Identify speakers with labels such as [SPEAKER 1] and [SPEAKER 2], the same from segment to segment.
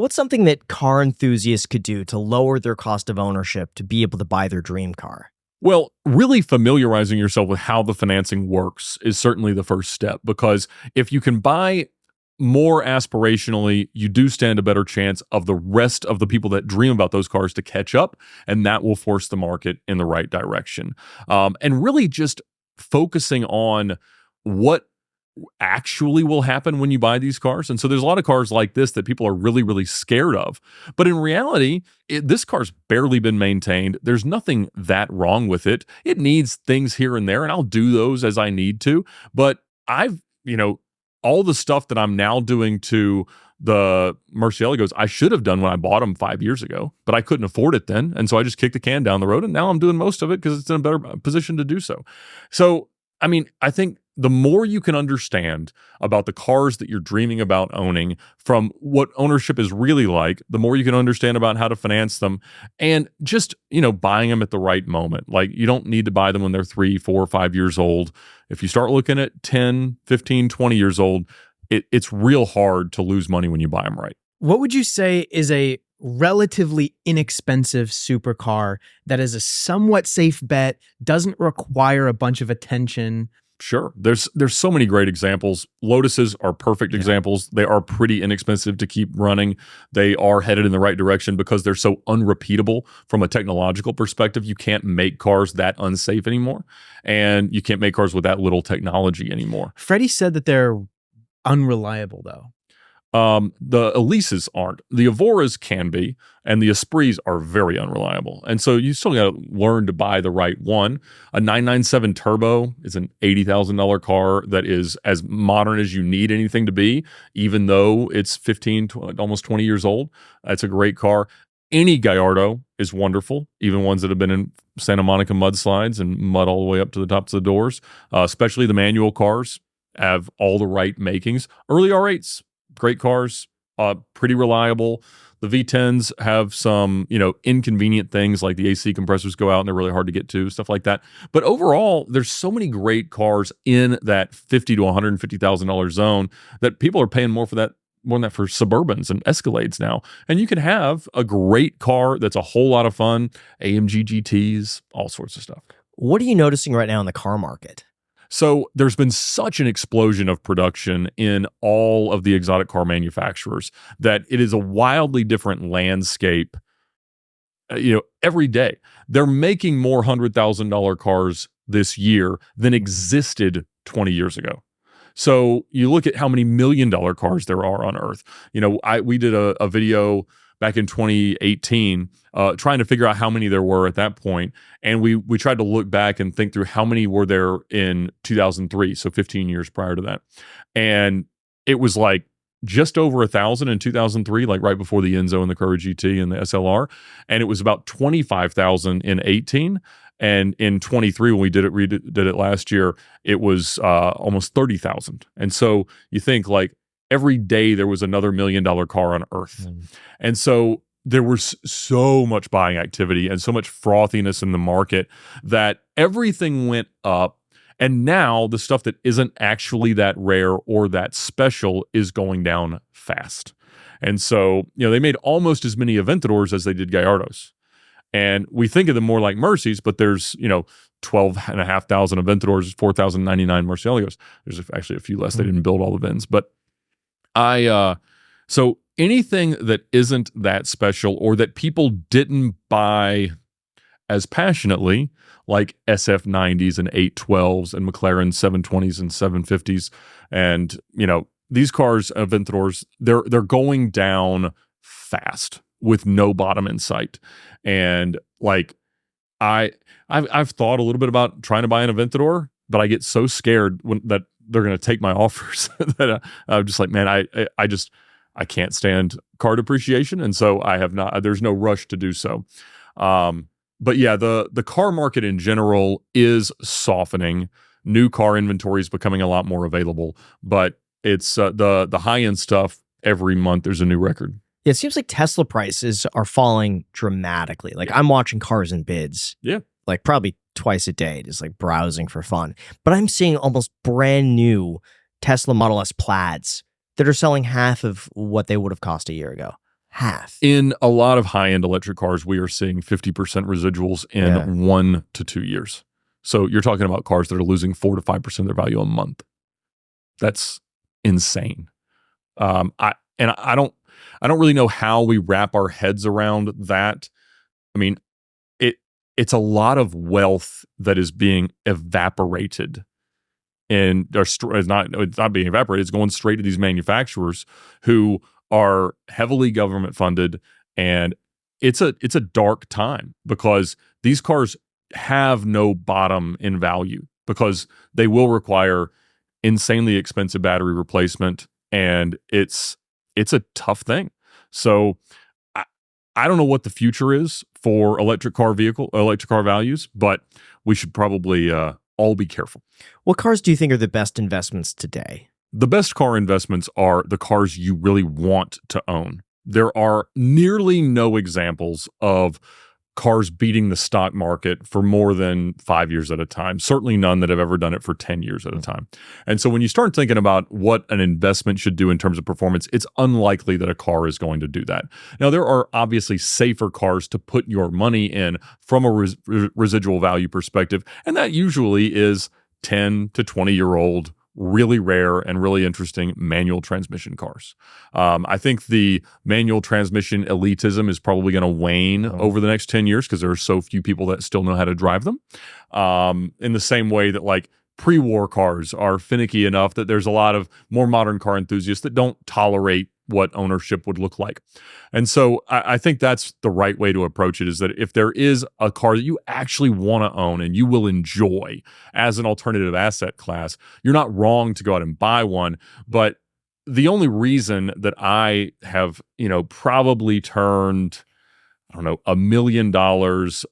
[SPEAKER 1] What's something that car enthusiasts could do to lower their cost of ownership to be able to buy their dream car?
[SPEAKER 2] Well, really familiarizing yourself with how the financing works is certainly the first step, because if you can buy more aspirationally, you do stand a better chance of the rest of the people that dream about those cars to catch up, and that will force the market in the right direction. And really just focusing on what actually will happen when you buy these cars. And so there's a lot of cars like this that people are really, really scared of. But in reality, this car's barely been maintained. There's nothing that wrong with it. It needs things here and there, and I'll do those as I need to. But all the stuff that I'm now doing to the Murciélagos, I should have done when I bought them 5 years ago, but I couldn't afford it then. And so I just kicked the can down the road, and now I'm doing most of it because it's in a better position to do so. So, I think the more you can understand about the cars that you're dreaming about owning from what ownership is really like, the more you can understand about how to finance them and just, buying them at the right moment. Like, you don't need to buy them when they're 3, 4, 5 years old. If you start looking at 10, 15, 20 years old, it's real hard to lose money when you buy them right.
[SPEAKER 3] What would you say is a relatively inexpensive supercar that is a somewhat safe bet, doesn't require a bunch of attention?
[SPEAKER 2] Sure. There's so many great examples. Lotuses are perfect examples. They are pretty inexpensive to keep running. They are headed in the right direction because they're so unrepeatable from a technological perspective. You can't make cars that unsafe anymore, and you can't make cars with that little technology anymore.
[SPEAKER 3] Freddie said that they're unreliable, though.
[SPEAKER 2] The Elises aren't. The Evoras can be, and the Esprits are very unreliable. And so you still got to learn to buy the right one. A 997 Turbo is an $80,000 car that is as modern as you need anything to be, even though it's 15, almost 20 years old. That's a great car. Any Gallardo is wonderful, even ones that have been in Santa Monica mudslides and mud all the way up to the tops of the doors, especially the manual cars have all the right makings. Early R8s, great cars, pretty reliable. The V10s have some, inconvenient things like the AC compressors go out and they're really hard to get to, stuff like that. But overall, there's so many great cars in that $50,000 to $150,000 zone that people are paying more than that for Suburbans and Escalades now. And you can have a great car that's a whole lot of fun, AMG GTs, all sorts of stuff.
[SPEAKER 1] What are you noticing right now in the car market?
[SPEAKER 2] So there's been such an explosion of production in all of the exotic car manufacturers that it is a wildly different landscape. Every day they're making more $100,000 cars this year than existed 20 years ago. So you look at how many $1 million cars there are on Earth. We did a video back in 2018, trying to figure out how many there were at that point. And we tried to look back and think through how many were there in 2003, so 15 years prior to that. And it was like just over 1,000 in 2003, like right before the Enzo and the Cura GT and the SLR. And it was about 25,000 in 18. And in 23, when we did it last year, it was almost 30,000. And so you think like, every day there was another $1 million car on Earth. And so there was so much buying activity and so much frothiness in the market that everything went up. And now the stuff that isn't actually that rare or that special is going down fast. And so, they made almost as many Aventadors as they did Gallardos. And we think of them more like Mercies, but there's, 12,500 Aventadors, 4,099 Murciélagos. There's actually a few less. They didn't build all the VINs, but so anything that isn't that special or that people didn't buy as passionately, like SF90s and 812s and McLaren 720s and 750s, and these cars, Aventadors, they're going down fast with no bottom in sight. And like I've thought a little bit about trying to buy an Aventador, but I get so scared that they're going to take my offers that I'm just like, man, I can't stand car depreciation. And so there's no rush to do so. But yeah, the car market in general is softening. New car inventory is becoming a lot more available, but it's the high-end stuff every month there's a new record.
[SPEAKER 1] It seems like Tesla prices are falling dramatically. Like I'm watching Cars and Bids.
[SPEAKER 2] Yeah.
[SPEAKER 1] Like probably twice a day, just like browsing for fun. But I'm seeing almost brand new Tesla Model S Plaids that are selling half of what they would have cost a year ago. Half.
[SPEAKER 2] In a lot of high-end electric cars, we are seeing 50% residuals in 1 to 2 years. So you're talking about cars that are losing 4 to 5% of their value a month. That's insane. I don't really know how we wrap our heads around that. I mean, it's a lot of wealth that is being evaporated, and it's not being evaporated. It's going straight to these manufacturers who are heavily government funded, and it's a dark time because these cars have no bottom in value because they will require insanely expensive battery replacement, and it's a tough thing. So I don't know what the future is for electric car values, but we should probably all be careful.
[SPEAKER 1] What cars do you think are the best investments today?
[SPEAKER 2] The best car investments are the cars you really want to own. There are nearly no examples of cars beating the stock market for more than 5 years at a time. Certainly none that have ever done it for 10 years at a time. And so when you start thinking about what an investment should do in terms of performance, it's unlikely that a car is going to do that. Now, there are obviously safer cars to put your money in from a residual value perspective, and that usually is 10 to 20-year-old really rare and really interesting manual transmission cars. I think the manual transmission elitism is probably going to wane over the next 10 years because there are so few people that still know how to drive them. In the same way that like pre-war cars are finicky enough that there's a lot of more modern car enthusiasts that don't tolerate what ownership would look like. And so I think that's the right way to approach it, is that if there is a car that you actually want to own and you will enjoy as an alternative asset class, you're not wrong to go out and buy one. But the only reason that I have, probably turned, $1 million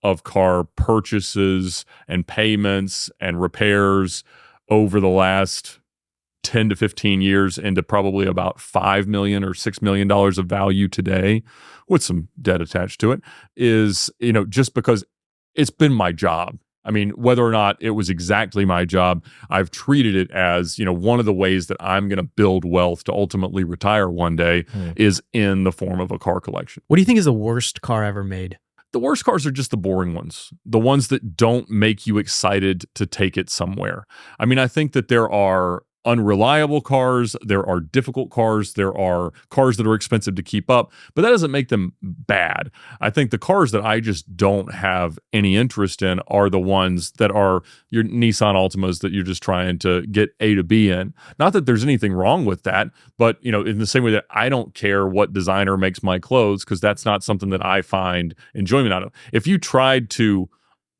[SPEAKER 2] of car purchases and payments and repairs over the last 10 to 15 years into probably about $5 million or $6 million of value today with some debt attached to it is, just because it's been my job. I mean, whether or not it was exactly my job, I've treated it as, one of the ways that I'm going to build wealth to ultimately retire one day is in the form of a car collection.
[SPEAKER 3] What do you think is the worst car ever made?
[SPEAKER 2] The worst cars are just the boring ones, the ones that don't make you excited to take it somewhere. I mean, I think that there are unreliable cars, there are difficult cars, there are cars that are expensive to keep up, but that doesn't make them bad. I think the cars that I just don't have any interest in are the ones that are your Nissan Altimas that you're just trying to get A to B in. Not that there's anything wrong with that, but in the same way that I don't care what designer makes my clothes because that's not something that I find enjoyment out of. If you tried to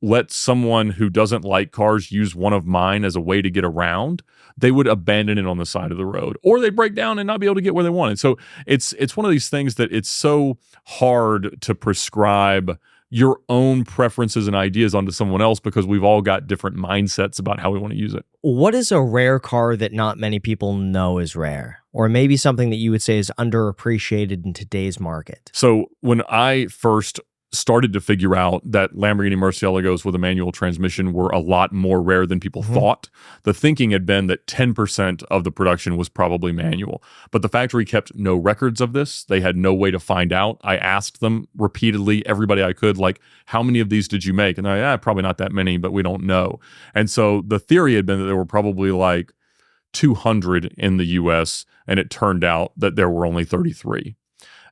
[SPEAKER 2] let someone who doesn't like cars use one of mine as a way to get around, they would abandon it on the side of the road, or they'd break down and not be able to get where they wanted. So it's one of these things that it's so hard to prescribe your own preferences and ideas onto someone else because we've all got different mindsets about how we want to use it.
[SPEAKER 1] What is a rare car that not many people know is rare? Or maybe something that you would say is underappreciated in today's market?
[SPEAKER 2] So when I first started to figure out that Lamborghini Murciélagos with a manual transmission were a lot more rare than people thought. The thinking had been that 10% of the production was probably manual, but the factory kept no records of this. They had no way to find out. I asked them repeatedly, everybody I could, like, how many of these did you make? And probably not that many, but we don't know. And so the theory had been that there were probably like 200 in the US, and it turned out that there were only 33.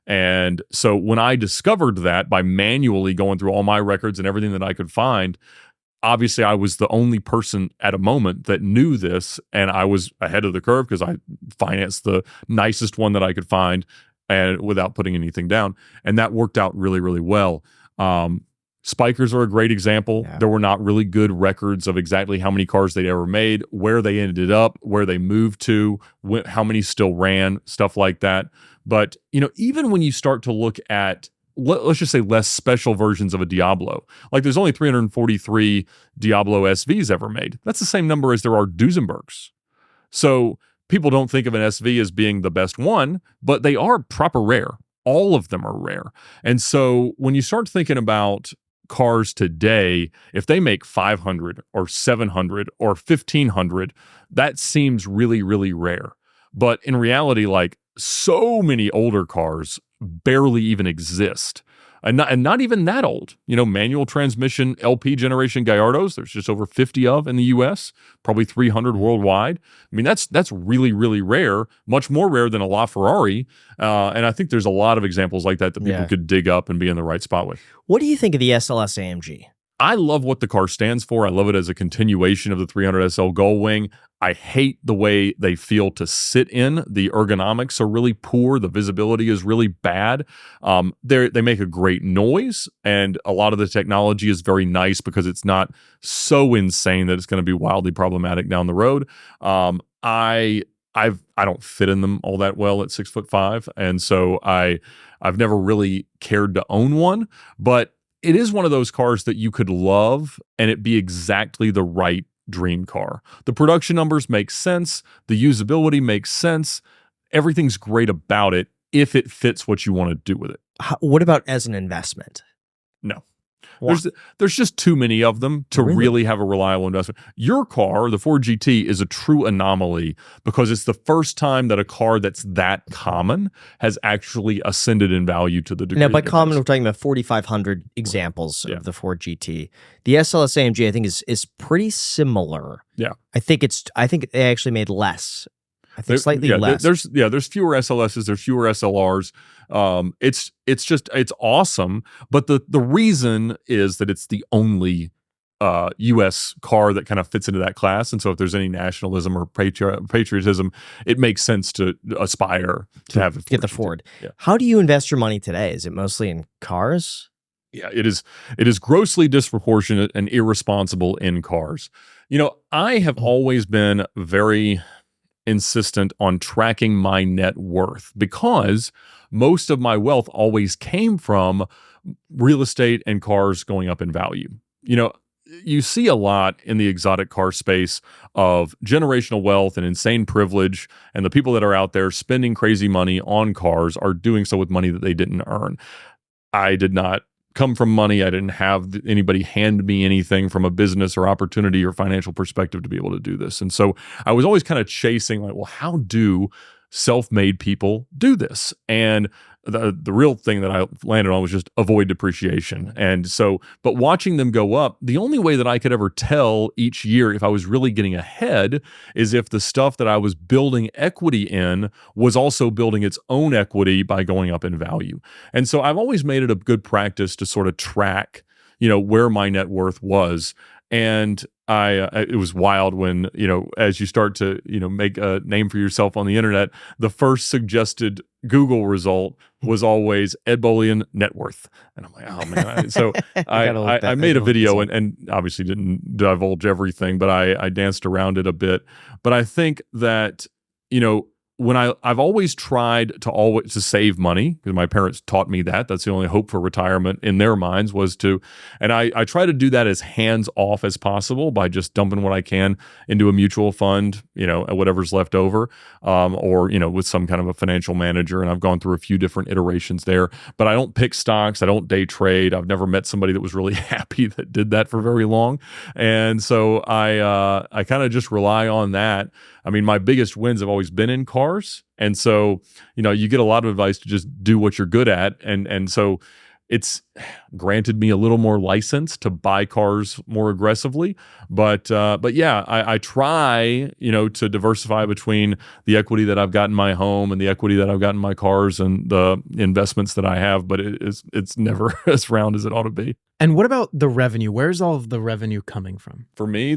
[SPEAKER 2] And so when I discovered that by manually going through all my records and everything that I could find, obviously I was the only person at a moment that knew this, and I was ahead of the curve because I financed the nicest one that I could find and without putting anything down. And that worked out really, really well. Spikers are a great example. Yeah. There were not really good records of exactly how many cars they'd ever made, where they ended up, where they moved to, how many still ran, stuff like that. But, even when you start to look at, let's just say less special versions of a Diablo, like there's only 343 Diablo SVs ever made. That's the same number as there are Duesenbergs. So people don't think of an SV as being the best one, but they are proper rare. All of them are rare. And so when you start thinking about cars today, if they make 500 or 700 or 1,500, that seems really, really rare. But in reality, like so many older cars barely even exist. And not even that old. Manual transmission LP generation Gallardos, there's just over 50 of in the US, probably 300 worldwide. I mean, that's really, really rare, much more rare than a LaFerrari. And I think there's a lot of examples like that people could dig up and be in the right spot with.
[SPEAKER 1] What do you think of the SLS AMG?
[SPEAKER 2] I love what the car stands for. I love it as a continuation of the 300 SL Gullwing. I hate the way they feel to sit in. The ergonomics are really poor. The visibility is really bad. They make a great noise, and a lot of the technology is very nice because it's not so insane that it's going to be wildly problematic down the road. I don't fit in them all that well at 6'5", and so I've never really cared to own one, but it is one of those cars that you could love and it be exactly the right dream car. The production numbers make sense. The usability makes sense. Everything's great about it if it fits what you want to do with it.
[SPEAKER 1] What about as an investment?
[SPEAKER 2] No.
[SPEAKER 1] Why?
[SPEAKER 2] There's just too many of them to really have a reliable investment. Your car, the Ford GT, is a true anomaly because it's the first time that a car that's that common has actually ascended in value to the degree.
[SPEAKER 1] Now, by common, we're talking about 4,500 examples of the Ford GT. The SLS AMG, I think, is pretty similar.
[SPEAKER 2] Yeah,
[SPEAKER 1] I think they actually made less. I think slightly less.
[SPEAKER 2] There's fewer SLSs, there's fewer SLRs. It's awesome, but the reason is that it's the only U.S. car that kind of fits into that class, and so if there's any nationalism or patriotism, it makes sense to aspire to have
[SPEAKER 1] get the Ford.
[SPEAKER 2] Yeah.
[SPEAKER 1] How do you invest your money today? Is it mostly in cars?
[SPEAKER 2] Yeah, it is grossly disproportionate and irresponsible in cars. I have always been very insistent on tracking my net worth because most of my wealth always came from real estate and cars going up in value. You see a lot in the exotic car space of generational wealth and insane privilege, and the people that are out there spending crazy money on cars are doing so with money that they didn't earn. I did not come from money. I didn't have anybody hand me anything from a business or opportunity or financial perspective to be able to do this. And so I was always kind of chasing like, well, how do self-made people do this? And the real thing that I landed on was just avoid depreciation. And so, but watching them go up, the only way that I could ever tell each year if I was really getting ahead is if the stuff that I was building equity in was also building its own equity by going up in value. And so I've always made it a good practice to sort of track, where my net worth was. And it was wild when, as you start to, make a name for yourself on the internet, the first suggested Google result was always Ed Bolian net worth. And I'm like, oh man. So I made a video and obviously didn't divulge everything, but I danced around it a bit. But I think that, when I've always tried to save money because my parents taught me that's the only hope for retirement in their minds was to, and I try to do that as hands off as possible by just dumping what I can into a mutual fund, whatever's left over, or with some kind of a financial manager. And I've gone through a few different iterations there, but I don't pick stocks. I don't day trade. I've never met somebody that was really happy that did that for very long, and so I kind of just rely on that. I mean, my biggest wins have always been in cars. And so, you get a lot of advice to just do what you're good at. And so it's granted me a little more license to buy cars more aggressively. But yeah, I try, to diversify between the equity that I've got in my home and the equity that I've got in my cars and the investments that I have, but it's never as round as it ought to be.
[SPEAKER 3] And what about the revenue? Where's all of the revenue coming from?
[SPEAKER 2] For me,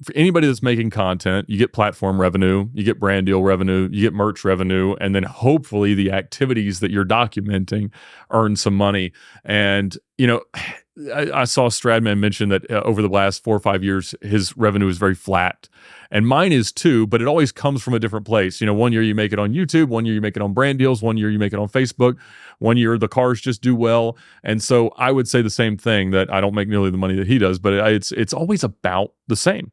[SPEAKER 2] for anybody that's making content, you get platform revenue, you get brand deal revenue, you get merch revenue, and then hopefully the activities that you're documenting earn some money. And, I saw Stradman mention that over the last 4 or 5 years, his revenue is very flat. And mine is too, but it always comes from a different place. 1 year you make it on YouTube, 1 year you make it on brand deals, 1 year you make it on Facebook, 1 year the cars just do well. And so I would say the same thing, that I don't make nearly the money that he does, but it's always about the same.